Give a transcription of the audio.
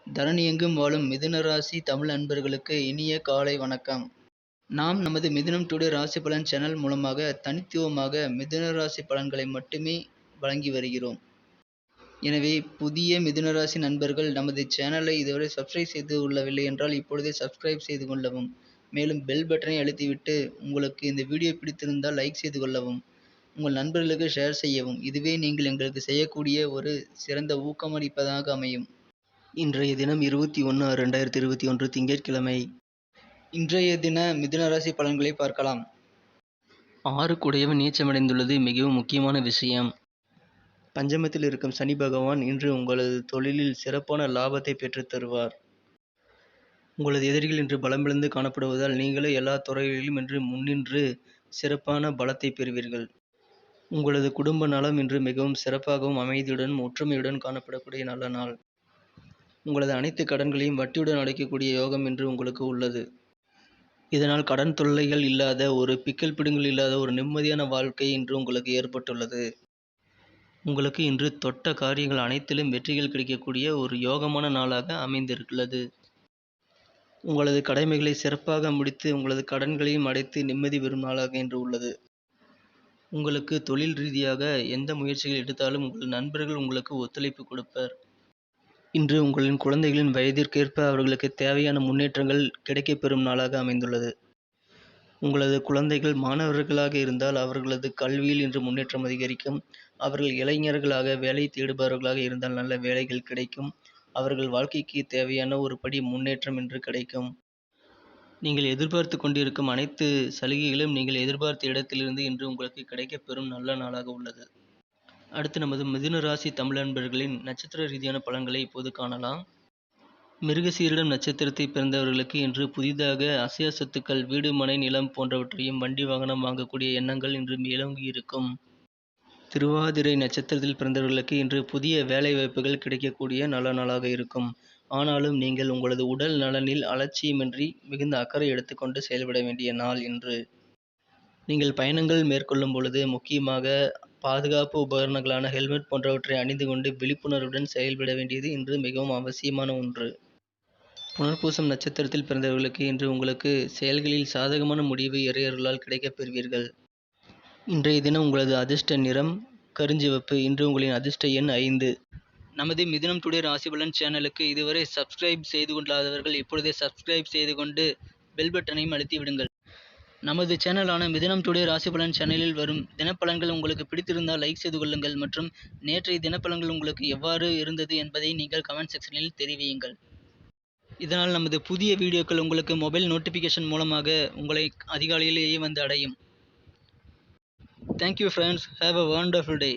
தரணி எங்கும் வாழும் மிதுன ராசி தமிழ் அன்பர்களுக்கு இனிய காலை வணக்கம். நாம் நமது மிதுனம் டுடே ராசி பலன் சேனல் மூலமாக தனித்துவமாக மிதுன ராசி பலன்களை மட்டுமே வழங்கி வருகிறோம். எனவே புதிய மிதுன ராசி நண்பர்கள் நமது சேனலை இதுவரை சப்ஸ்கிரைப் செய்து கொள்ளவில்லை என்றால் இப்பொழுதே சப்ஸ்கிரைப் செய்து கொள்ளவும். மேலும் பெல் பட்டனை அழுத்திவிட்டு உங்களுக்கு இந்த வீடியோ பிடித்திருந்தால் லைக் செய்து கொள்ளவும். உங்கள் நண்பர்களுக்கு ஷேர் செய்யவும். இதுவே நீங்கள் எங்களுக்கு செய்யக்கூடிய ஒரு சிறந்த ஊக்கமளிப்பதாக அமையும். இன்றைய தினம் 21/6/2021 திங்கட்கிழமை. இன்றைய தின மிதுன ராசி பலன்களை பார்க்கலாம். 6 நீச்சமடைந்துள்ளது மிகவும் முக்கியமான விஷயம். பஞ்சமத்தில் இருக்கும் சனி பகவான் இன்று உங்களது தொழிலில் சிறப்பான லாபத்தை பெற்றுத் தருவார். உங்களது எதிரிகள் இன்று பலமிழந்து காணப்படுவதால் நீங்களே எல்லா துறைகளிலும் இன்று முன்னின்று சிறப்பான பலத்தை பெறுவீர்கள். உங்களது குடும்ப நலம் இன்று மிகவும் சிறப்பாகவும் அமைதியுடன் ஒற்றுமையுடன் காணப்படக்கூடிய நல்ல நாள். உங்களது அனைத்து கடன்களையும் வட்டியுடன் அடைக்கக்கூடிய யோகம் இன்று உங்களுக்கு உள்ளது. இதனால் கடன் தொல்லைகள் இல்லாத ஒரு பிக்கல் பிடுங்கல் இல்லாத ஒரு நிம்மதியான வாழ்க்கை இன்று உங்களுக்கு ஏற்பட்டுள்ளது. உங்களுக்கு இன்று தொட்ட காரியங்கள் அனைத்திலும் வெற்றிகள் கிடைக்கக்கூடிய ஒரு யோகமான நாளாக அமைந்திருக்கிறது. உங்களது கடமைகளை சிறப்பாக முடித்து உங்களது கடன்களையும் அடைத்து நிம்மதி பெறும் நாளாக இன்று உள்ளது. உங்களுக்கு தொழில் ரீதியாக எந்த முயற்சிகள் எடுத்தாலும் உங்கள் நண்பர்கள் உங்களுக்கு ஒத்துழைப்பு கொடுப்பர். இன்று உங்களின் குழந்தைகளின் வயதிற்கேற்ப அவர்களுக்கு தேவையான முன்னேற்றங்கள் கிடைக்கப்பெறும் நாளாக அமைந்துள்ளது. உங்களது குழந்தைகள் மாணவர்களாக இருந்தால் அவர்களது கல்வியில் இன்று முன்னேற்றம் அதிகரிக்கும். அவர்கள் இளைஞர்களாக வேலை தேடுபவர்களாக இருந்தால் நல்ல வேலைகள் கிடைக்கும். அவர்கள் வாழ்க்கைக்கு தேவையான ஒரு படி முன்னேற்றம் இன்று கிடைக்கும். நீங்கள் எதிர்பார்த்து கொண்டிருக்கும் அனைத்து சலுகைகளும் நீங்கள் எதிர்பார்த்த இடத்திலிருந்து இன்று உங்களுக்கு கிடைக்கப்பெறும் நல்ல நாளாக உள்ளது. அடுத்து நமது மிதுன ராசி தமிழ் அன்பர்களின் நட்சத்திர ரீதியான பலன்களை இப்போது காணலாம். மிருகசீரிடம் நட்சத்திரத்தை பிறந்தவர்களுக்கு இன்று புதிதாக அசையா சொத்துக்கள், வீடு, மனை, நிலம் போன்றவற்றையும் வண்டி வாகனம் வாங்கக்கூடிய எண்ணங்கள் இன்று மேலோங்கி இருக்கும். திருவாதிரை நட்சத்திரத்தில் பிறந்தவர்களுக்கு இன்று புதிய வேலை வாய்ப்புகள் கிடைக்கக்கூடிய நல்ல நாளாக இருக்கும். ஆனாலும் நீங்கள் உங்களது உடல் நலனில் அலட்சியமின்றி மிகுந்த அக்கறை எடுத்துக்கொண்டு செயல்பட வேண்டிய நாள் இன்று. நீங்கள் பயணங்கள் மேற்கொள்ளும் பொழுது முக்கியமாக பாதுகாப்பு உபகரணங்களான ஹெல்மெட் போன்றவற்றை அணிந்து கொண்டு விழிப்புணர்வுடன் செயல்பட வேண்டியது இன்று மிகவும் அவசியமான ஒன்று. புனர்பூசம் நட்சத்திரத்தில் பிறந்தவர்களுக்கு இன்று உங்களுக்கு செயல்களில் சாதகமான முடிவு இறையருளால் கிடைக்கப் பெறுவீர்கள். இன்றைய தினம் உங்களது அதிர்ஷ்ட நிறம் கருஞ்சிவப்பு. இன்று உங்களின் அதிர்ஷ்ட எண் 5. நமது மிதுனம் டுடே ராசி பலன் சேனலுக்கு இதுவரை சப்ஸ்கிரைப் செய்து கொள்ளாதவர்கள் இப்பொழுதே சப்ஸ்கிரைப் செய்து கொண்டு பெல் பட்டனையும் அழுத்தி விடுங்கள். நமது சேனலான மிதுனம் டுடே ராசி பலன் சேனலில் வரும் தினப்பலன்கள் உங்களுக்கு பிடித்திருந்தால் லைக் செய்து கொள்ளுங்கள் மற்றும் நேற்றைய தினப்பலன்கள் உங்களுக்கு எவ்வாறு இருந்தது என்பதை நீங்கள் கமெண்ட் செக்ஷனில் தெரிவியுங்கள். இதனால் நமது புதிய வீடியோக்கள் உங்களுக்கு மொபைல் நோட்டிஃபிகேஷன் மூலமாக உங்களை அதிகாலையிலேயே வந்து அடையும். Thank you friends. Have a wonderful day.